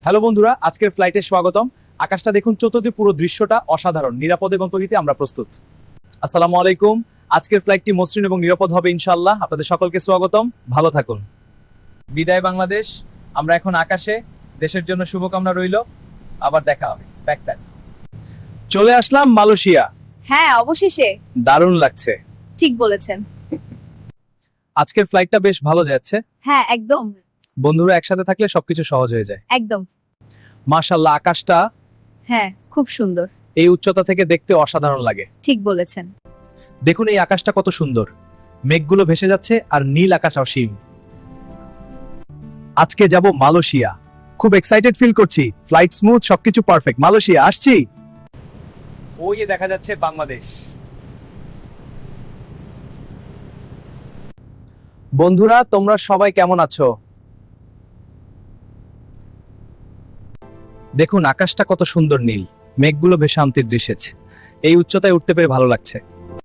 Hello বন্ধুরা, আজকের ফ্লাইটে স্বাগতম। আকাশটা দেখুন, চতুর্দিকে পুরো দৃশ্যটা অসাধারণ। নিরাপদে গন্তব্যে দিতে আমরা প্রস্তুত। আসসালামু আলাইকুম। আজকের ফ্লাইটটি মসৃণ এবং নিরাপদ হবে ইনশাআল্লাহ। আপনাদের সকলকে স্বাগতম। ভালো থাকুন। বিদায় বাংলাদেশ। আমরা এখন আকাশে। দেশের জন্য শুভকামনা রইল। আবার দেখা হবে। প্যাক। চলে আসলাম মালয়েশিয়া। হ্যাঁ, অবশেষে। দারুণ লাগছে। ঠিক বলেছেন। আজকের ফ্লাইটটা বেশ ভালো যাচ্ছে। হ্যাঁ, একদম বন্ধুরা একসাথে থাকলে সবকিছু সহজ হয়ে যায়। একদম। মাশাআল্লাহ, আকাশটা হ্যাঁ, খুব সুন্দর। এই উচ্চতা থেকে দেখতে অসাধারণ লাগে। ঠিক বলেছেন। দেখুন এই আকাশটা কত সুন্দর। মেঘগুলো ভেসে যাচ্ছে আর নীল আকাশ অসীম। আজকে যাব মালয়েশিয়া। খুব এক্সাইটেড ফিল করছি। ফ্লাইট স্মুথ, সবকিছু পারফেক্ট। মালয়েশিয়া আসছি। ওই যে দেখা যাচ্ছে বাংলাদেশ। বন্ধুরা, তোমরা সবাই কেমন আছো? দেখুন আকাশটা কত সুন্দর নীল। মেঘগুলো ভেসে শান্তির দৃশ্যে। এই উচ্চতায় উঠতে পেরে ভালো লাগছে।